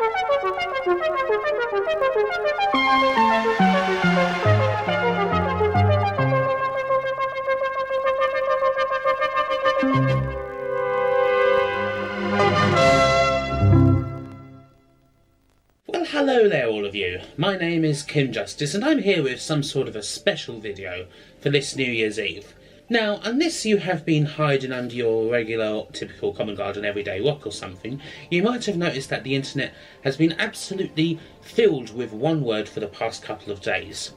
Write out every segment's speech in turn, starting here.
Well, hello there all of you. My name is Kim Justice and I'm here with some sort of a special video for this New Year's Eve. Now, unless you have been hiding under your regular, typical Common Garden everyday rock or something, you might have noticed that the internet has been absolutely filled with one word for the past couple of days.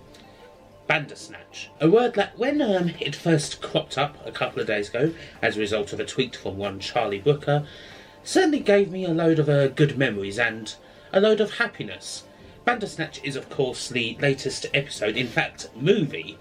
Bandersnatch. A word that when it first cropped up a couple of days ago as a result of a tweet from one Charlie Brooker, certainly gave me a load of good memories and a load of happiness. Bandersnatch is of course the latest episode, in fact movie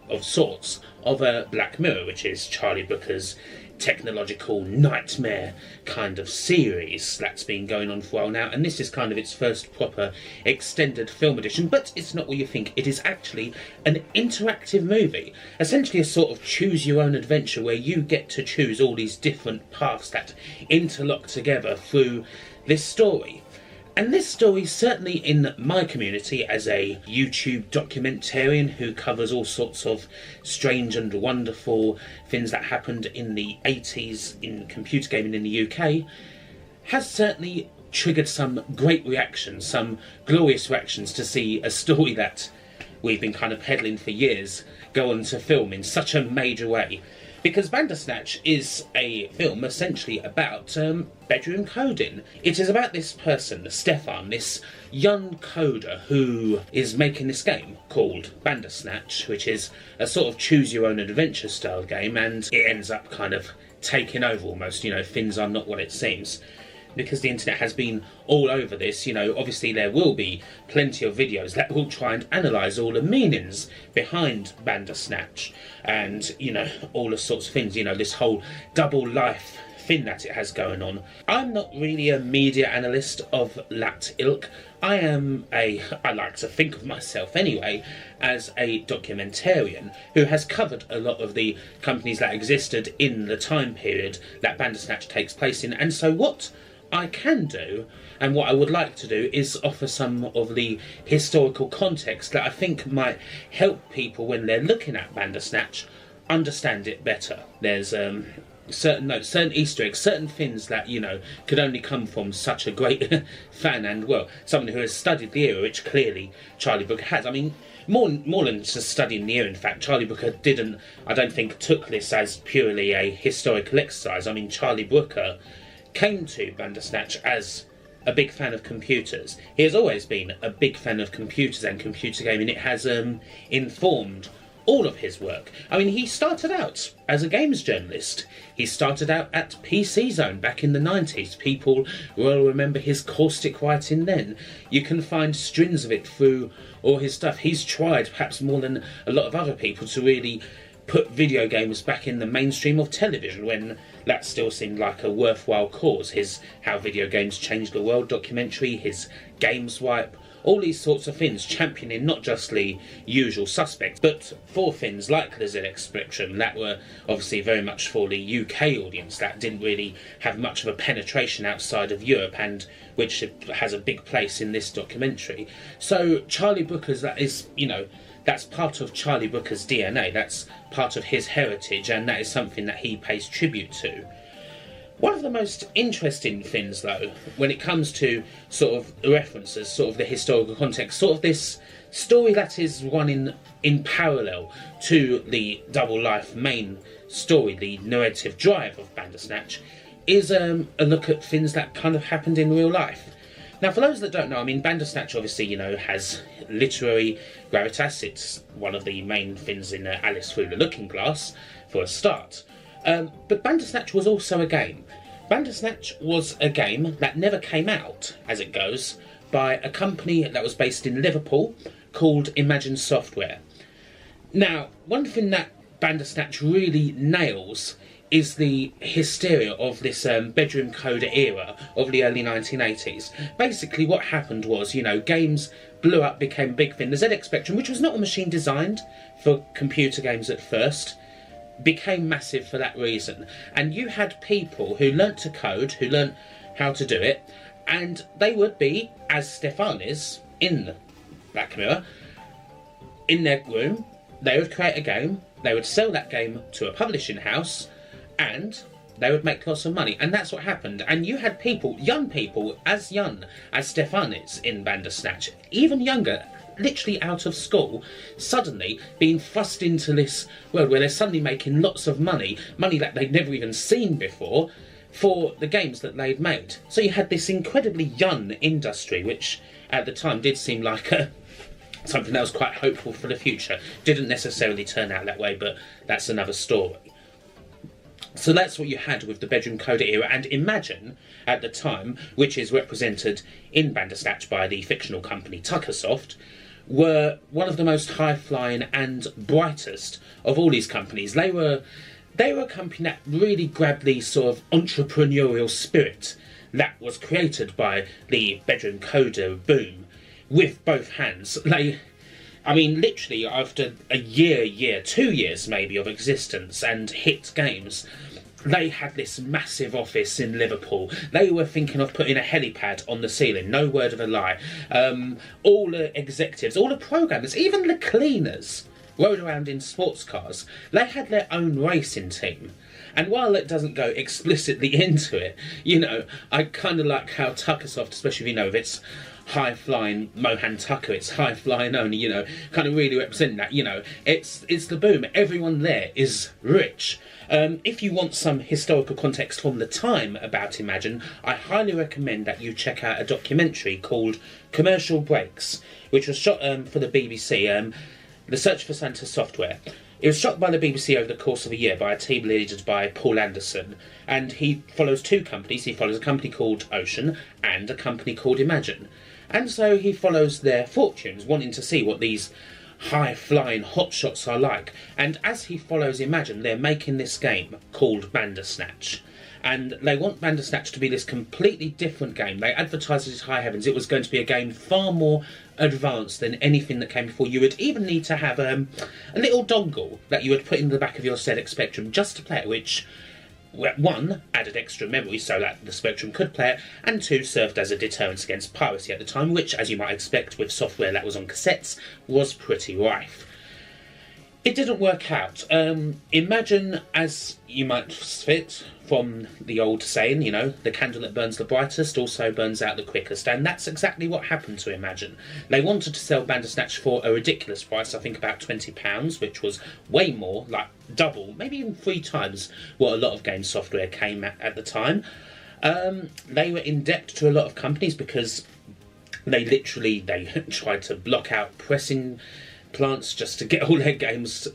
of sorts, of Black Mirror, which is Charlie Brooker's technological nightmare kind of series that's been going on for a while now, and this is kind of its first proper extended film edition. But it's not what you think. It is actually an interactive movie, essentially a sort of choose your own adventure where you get to choose all these different paths that interlock together through this story. And this story, certainly in my community as a YouTube documentarian who covers all sorts of strange and wonderful things that happened in the 80s in computer gaming in the UK, has certainly triggered some great reactions, some glorious reactions to see a story that we've been kind of peddling for years go on to film in such a major way. Because Bandersnatch is a film essentially about bedroom coding. It is about this person, Stefan, this young coder who is making this game called Bandersnatch, which is a sort of choose-your-own-adventure style game, and it ends up kind of taking over almost, you know, things are not what it seems. Because the internet has been all over this, you know, obviously there will be plenty of videos that will try and analyse all the meanings behind Bandersnatch and, you know, all the sorts of things, you know, this whole double life thing that it has going on. I'm not really a media analyst of that ilk. I like to think of myself anyway as a documentarian who has covered a lot of the companies that existed in the time period that Bandersnatch takes place in, and so what I can do, and what I would like to do, is offer some of the historical context that I think might help people when they're looking at Bandersnatch understand it better. There's certain notes, certain Easter eggs, certain things that, you know, could only come from such a great fan and, well, someone who has studied the era, which clearly Charlie Brooker has. I mean, more than just studying the era, in fact, Charlie Brooker I don't think, took this as purely a historical exercise. I mean, Charlie Brooker came to Bandersnatch as a big fan of computers. He has always been a big fan of computers and computer gaming. It has informed all of his work. I mean, he started out as a games journalist. He started out at PC Zone back in the 90s. People will remember his caustic writing then. You can find strings of it through all his stuff. He's tried, perhaps more than a lot of other people, to really put video games back in the mainstream of television when that still seemed like a worthwhile cause. His How Video Games Changed the World documentary, his Games Wipe, all these sorts of things, championing not just the usual suspects, but for things like the ZX Spectrum that were obviously very much for the UK audience that didn't really have much of a penetration outside of Europe, and which has a big place in this documentary. So Charlie Brooker's, that is, you know, that's part of Charlie Brooker's DNA, that's part of his heritage, and that is something that he pays tribute to. One of the most interesting things, though, when it comes to sort of references, sort of the historical context, sort of this story that is running in parallel to the double life main story, the narrative drive of Bandersnatch, is a look at things that kind of happened in real life. Now, for those that don't know, I mean, Bandersnatch obviously, you know, has literary gravitas. It's one of the main things in Alice Through the Looking Glass, for a start. But Bandersnatch was also a game. Bandersnatch was a game that never came out, as it goes, by a company that was based in Liverpool called Imagine Software. Now, one thing that Bandersnatch really nails is the hysteria of this bedroom coder era of the early 1980s. Basically what happened was, you know, games blew up, became a big thing. The ZX Spectrum, which was not a machine designed for computer games at first, became massive for that reason. And you had people who learnt to code, who learnt how to do it, And they would be, as Stefan is in Black Mirror, in their room, they would create a game, they would sell that game to a publishing house, and they would make lots of money. And that's what happened. And you had people, young as young as Stefan is in Bandersnatch, even younger, literally out of school, suddenly being thrust into this world where they're suddenly making lots of money that they'd never even seen before, for the games that they'd made. So you had this incredibly young industry, which at the time did seem like something that was quite hopeful for the future. Didn't necessarily turn out that way, but that's another story. So that's what you had with the bedroom coder era, and Imagine at the time, which is represented in Bandersnatch by the fictional company Tuckersoft, were one of the most high-flying and brightest of all these companies. They were a company that really grabbed the sort of entrepreneurial spirit that was created by the bedroom coder boom with both hands. I mean, literally, after a year, 2 years maybe of existence and hit games, they had this massive office in Liverpool. They were thinking of putting a helipad on the ceiling, no word of a lie. All the executives, all the programmers, even the cleaners rode around in sports cars. They had their own racing team. And while it doesn't go explicitly into it, you know, I kind of like how Tuckersoft, especially, you know, with its high-flying Mohan Tucker, it's high-flying only, you know, kind of really representing that, you know. It's the boom. Everyone there is rich. If you want some historical context from the time about Imagine, I highly recommend that you check out a documentary called Commercial Breaks, which was shot for the BBC, The Search for Santa Software. It was shot by the BBC over the course of a year by a team led by Paul Anderson, and he follows two companies. He follows a company called Ocean and a company called Imagine. And so he follows their fortunes, wanting to see what these high-flying hotshots are like. And as he follows Imagine, they're making this game called Bandersnatch. And they want Bandersnatch to be this completely different game. They advertised it as high heavens. It was going to be a game far more advanced than anything that came before. You would even need to have a little dongle that you would put in the back of your ZX Spectrum just to play it, which, one, added extra memory so that the Spectrum could play it, and two, served as a deterrent against piracy at the time, which, as you might expect with software that was on cassettes, was pretty rife. It didn't work out. Imagine, as you might fit from the old saying, you know, the candle that burns the brightest also burns out the quickest, and that's exactly what happened to Imagine. They wanted to sell Bandersnatch for a ridiculous price, I think about £20, which was way more, like double, maybe even 3 times what a lot of game software came at the time. They were in debt to a lot of companies because they tried to block out pressing plants just to get all their games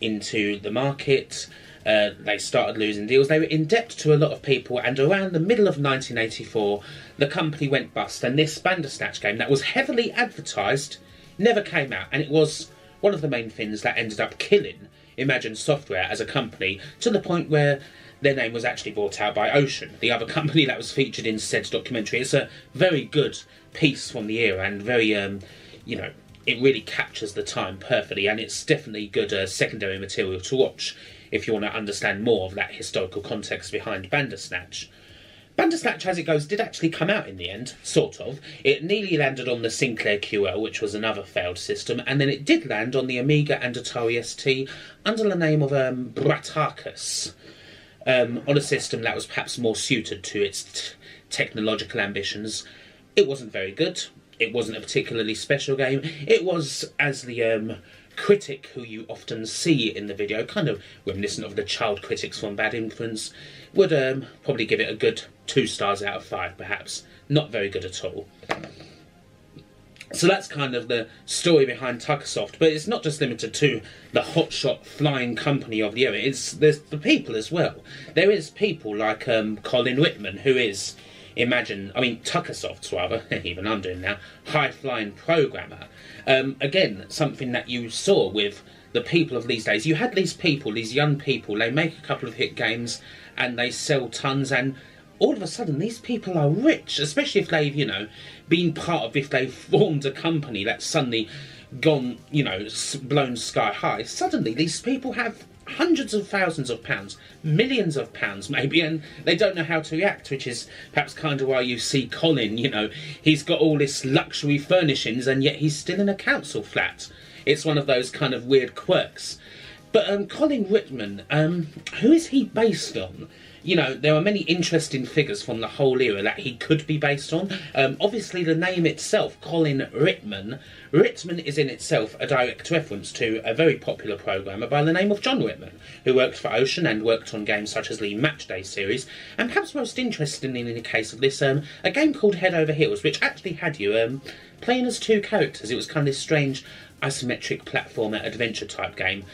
into the market. They started losing deals. They were in debt to a lot of people, and around the middle of 1984 the company went bust, and this Bandersnatch game that was heavily advertised never came out, and it was one of the main things that ended up killing Imagine Software as a company, to the point where their name was actually bought out by Ocean, the other company that was featured in said documentary. It's a very good piece from the era, and very you know, it really captures the time perfectly, and it's definitely good secondary material to watch if you want to understand more of that historical context behind Bandersnatch. Bandersnatch, as it goes, did actually come out in the end, sort of. It nearly landed on the Sinclair QL, which was another failed system, and then it did land on the Amiga and Atari ST under the name of Bratarcus, on a system that was perhaps more suited to its technological ambitions. It wasn't very good. It wasn't a particularly special game. It was, as the critic who you often see in the video, kind of reminiscent of the child critics from Bad Influence, would probably give it a good 2 stars out of 5, perhaps. Not very good at all. So that's kind of the story behind Tuckersoft, but it's not just limited to the hotshot flying company of the era. There's the people as well. There is people like Colin Whitman, who is Tuckersoft's rather, even I'm doing now, high-flying programmer. Again, something that you saw with the people of these days. You had these people, these young people, they make a couple of hit games and they sell tons, and all of a sudden these people are rich, especially if they've, you know, been part of, if they've formed a company that's suddenly gone, you know, blown sky high. Suddenly these people have hundreds of thousands of pounds, millions of pounds maybe, and they don't know how to react, which is perhaps kind of why you see Colin, you know, he's got all this luxury furnishings and yet he's still in a council flat. It's one of those kind of weird quirks. But Colin Whitman, who is he based on? You know, there are many interesting figures from the whole era that he could be based on. Obviously, the name itself, Colin Ritman. Ritman is in itself a direct reference to a very popular programmer by the name of John Whitman, who worked for Ocean and worked on games such as the Matchday series, and perhaps most interestingly in the case of this, a game called Head Over Heels, which actually had you playing as two characters. It was kind of this strange isometric platformer adventure type game.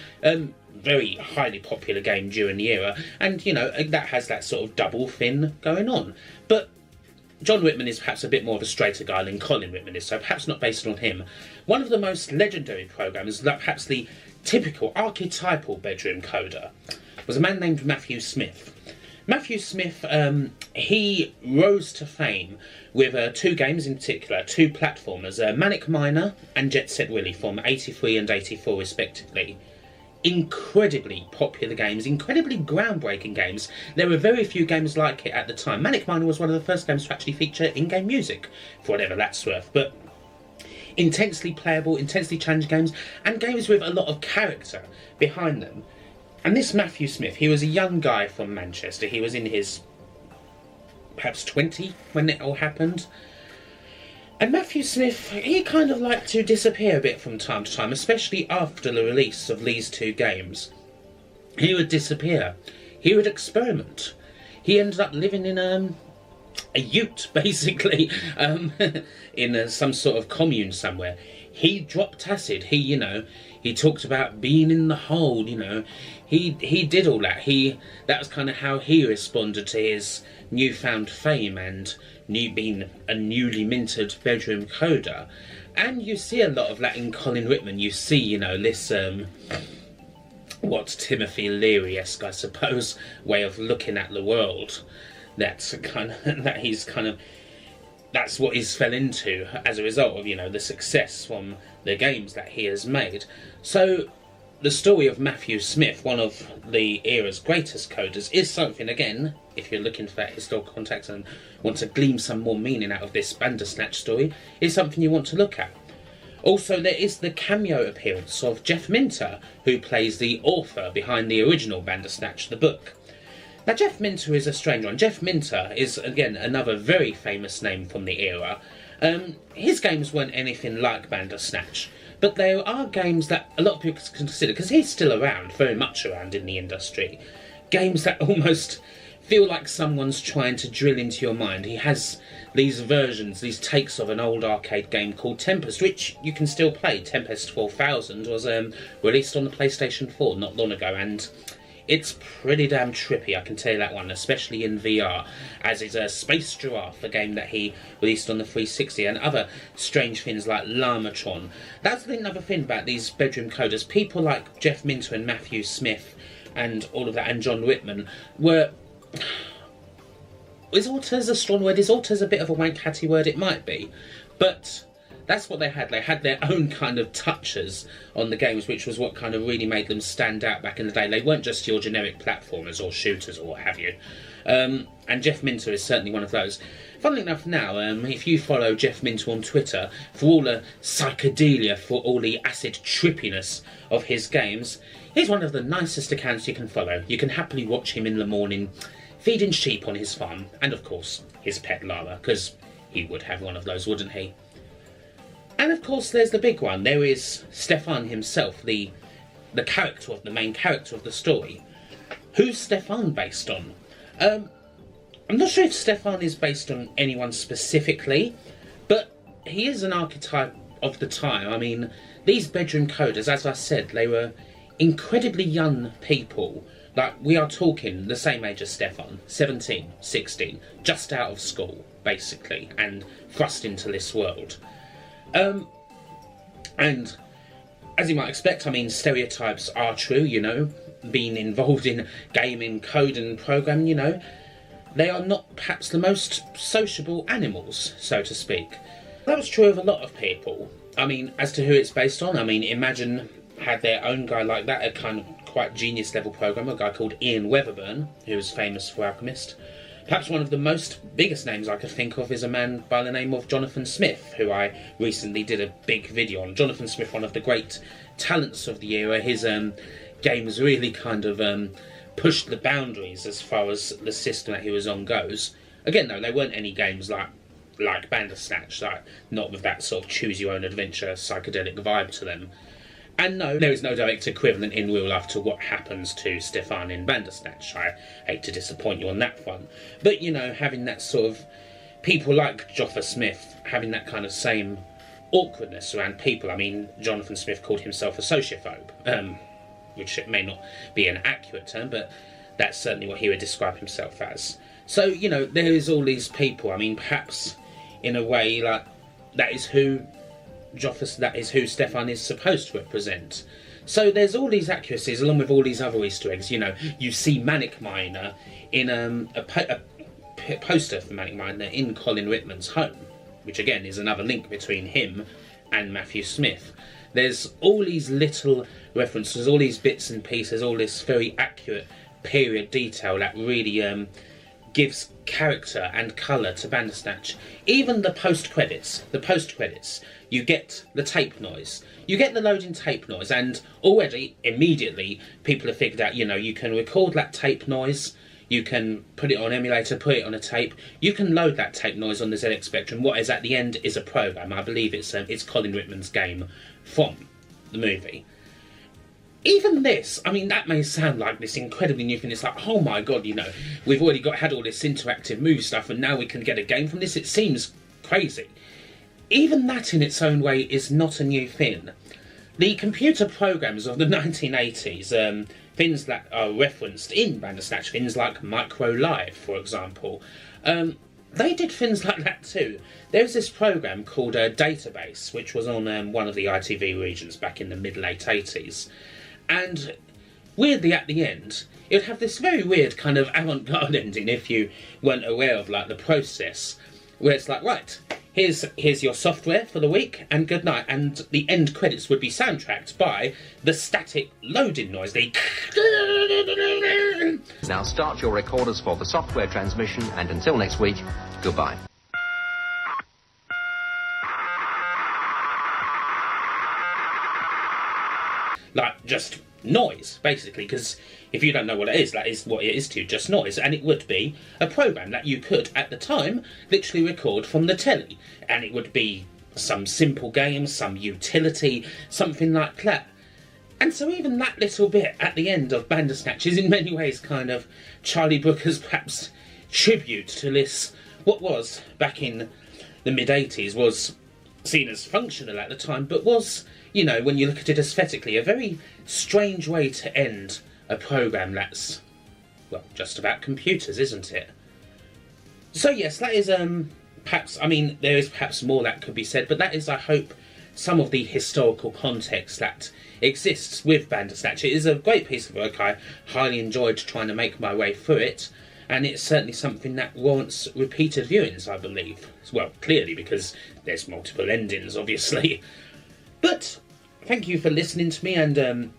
Very highly popular game during the era, and you know, that has that sort of double thing going on. But John Whitman is perhaps a bit more of a straighter guy than Colin Whitman is, so perhaps not based on him. One of the most legendary programmers, perhaps the typical archetypal bedroom coder, was a man named Matthew Smith. Matthew Smith, he rose to fame with two games in particular, two platformers, Manic Miner and Jet Set Willy from 83 and 84 respectively. Incredibly popular games, incredibly groundbreaking games. There were very few games like it at the time. Manic Miner was one of the first games to actually feature in-game music, for whatever that's worth, but intensely playable, intensely challenging games, and games with a lot of character behind them. And this Matthew Smith, he was a young guy from Manchester. He was in his perhaps 20 when it all happened. And Matthew Smith, he kind of liked to disappear a bit from time to time, especially after the release of these two games. He would disappear. He would experiment. He ended up living in a ute, basically, in some sort of commune somewhere. He dropped acid. He talked about being in the hold, you know. He did all that. That was kind of how he responded to his newfound fame and being a newly minted bedroom coder. And you see a lot of that in Colin Whitman. You see, you know, this what's Timothy Leary-esque, I suppose, way of looking at the world. That's what he's fell into as a result of, you know, the success from the games that he has made. So the story of Matthew Smith, one of the era's greatest coders, is something, again, if you're looking for that historical context and want to glean some more meaning out of this Bandersnatch story, is something you want to look at. Also, there is the cameo appearance of Jeff Minter, who plays the author behind the original Bandersnatch, the book. Now, Jeff Minter is a strange one. Jeff Minter is, again, another very famous name from the era. His games weren't anything like Bandersnatch, but there are games that a lot of people consider, because he's still around, very much around in the industry, games that almost feel like someone's trying to drill into your mind. He has these versions, these takes of an old arcade game called Tempest, which you can still play. Tempest 4000 was released on the PlayStation 4 not long ago, and it's pretty damn trippy, I can tell you that one, especially in VR, as is Space Giraffe, a game that he released on the 360, and other strange things like Lamatron. That's another thing about these bedroom coders. People like Jeff Minter and Matthew Smith and all of that, and John Whitman, were... Is auteur's a strong word? Is auteur's a bit of a wank-hatty word? It might be. But that's what they had. They had their own kind of touches on the games, which was what kind of really made them stand out back in the day. They weren't just your generic platformers or shooters or what have you. And Jeff Minter is certainly one of those. Funnily enough now, if you follow Jeff Minter on Twitter, for all the psychedelia, for all the acid trippiness of his games, he's one of the nicest accounts you can follow. You can happily watch him in the morning, feeding sheep on his farm, and of course, his pet llama, because he would have one of those, wouldn't he? And of course, there's the big one. There is Stefan himself, the character of the main character of the story. Who's Stefan based on? I'm not sure if Stefan is based on anyone specifically, but he is an archetype of the time. I mean, these bedroom coders, as I said, they were incredibly young people. Like, we are talking the same age as Stefan, 17, 16, just out of school, basically, and thrust into this world. And as you might expect, I mean, stereotypes are true, you know, being involved in gaming, code and programming, you know, they are not perhaps the most sociable animals, so to speak. That was true of a lot of people. I mean, as to who it's based on, I mean, imagine had their own guy like that, a kind of quite genius level programmer, a guy called Ian Weatherburn, who was famous for Alchemist. Perhaps one of the biggest names I could think of is a man by the name of Jonathan Smith, who I recently did a big video on. Jonathan Smith, one of the great talents of the era. His games really kind of pushed the boundaries as far as the system that he was on goes. Again, though, they weren't any games like Bandersnatch, not with that sort of choose-your-own-adventure psychedelic vibe to them. And no, there is no direct equivalent in real life to what happens to Stefan in Bandersnatch. I hate to disappoint you on that one. But, you know, having that sort of... people like Joffa Smith, having that kind of same awkwardness around people. I mean, Jonathan Smith called himself a sociophobe, which may not be an accurate term, but that's certainly what he would describe himself as. So, you know, there is all these people. I mean, perhaps, in a way, like, that is who Stefan is supposed to represent. So there's all these accuracies along with all these other Easter eggs. You know, you see Manic Miner in a poster for Manic Miner in Colin Ritman's home, which again is another link between him and Matthew Smith. There's all these little references, all these bits and pieces, all this very accurate period detail that really gives character and colour to Bandersnatch. Even the post-credits, you get the tape noise. You get the loading tape noise, and already, immediately, people have figured out, you know, you can record that tape noise, you can put it on emulator, put it on a tape, you can load that tape noise on the ZX Spectrum. What is at the end is a program. I believe it's Colin Whitman's game from the movie. Even this, I mean, that may sound like this incredibly new thing. It's like, oh my god, you know, we've already had all this interactive move stuff and now we can get a game from this. It seems crazy. Even that in its own way is not a new thing. The computer programs of the 1980s, things that are referenced in Bandersnatch, things like Micro Live, for example, they did things like that too. There was this program called Database, which was on one of the ITV regions back in the mid-late 80s. And weirdly at the end, it would have this very weird kind of avant-garde ending if you weren't aware of like the process, where it's like, right, here's your software for the week and good night, and the end credits would be soundtracked by the static loading noise. Now start your recorders for the software transmission, and until next week, goodbye. Like, just noise, basically, because if you don't know what it is, that is what it is to you, just noise. And it would be a program that you could, at the time, literally record from the telly. And it would be some simple game, some utility, something like that. And so even that little bit at the end of Bandersnatch is in many ways kind of Charlie Brooker's perhaps tribute to this, what was, back in the mid-80s, was seen as functional at the time, but was, you know, when you look at it aesthetically, a very strange way to end a program that's, well, just about computers, isn't it? So yes, that is, perhaps, I mean, there is perhaps more that could be said, but that is, I hope, some of the historical context that exists with Bandersnatch. It is a great piece of work. I highly enjoyed trying to make my way through it, and it's certainly something that warrants repeated viewings, I believe. Well, clearly, because there's multiple endings, obviously. But thank you for listening to me, and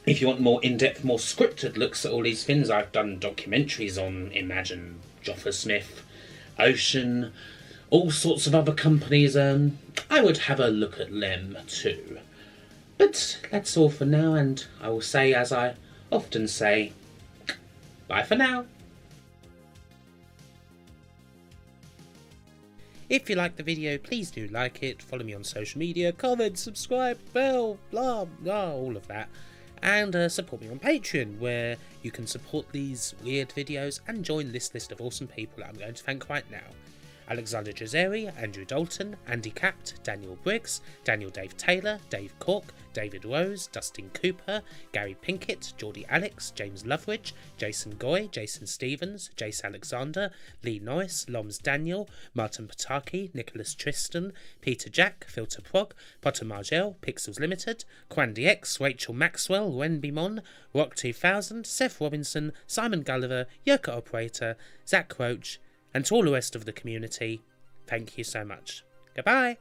if you want more in-depth, more scripted looks at all these things, I've done documentaries on Imagine, Joffa Smith, Ocean, all sorts of other companies. I would have a look at them too. But that's all for now, and I will say, as I often say, bye for now. If you liked the video, please do like it, follow me on social media, comment, subscribe, bell, blah, blah, all of that. And support me on Patreon, where you can support these weird videos and join this list of awesome people that I'm going to thank right now. Alexander Jazeri, Andrew Dalton, Andy Capt, Daniel Briggs, Daniel Dave Taylor, Dave Cork, David Rose, Dustin Cooper, Gary Pinkett, Geordie Alex, James Loveridge, Jason Goy, Jason Stevens, Jace Alexander, Lee Norris, Loms Daniel, Martin Pataki, Nicholas Tristan, Peter Jack, Filter Prog, Potter Margell, Pixels Limited, Quandy X, Rachel Maxwell, Wenby Mon, Rock 2000, Seth Robinson, Simon Gulliver, Yerka Operator, Zach Roach, and to all the rest of the community, thank you so much. Goodbye!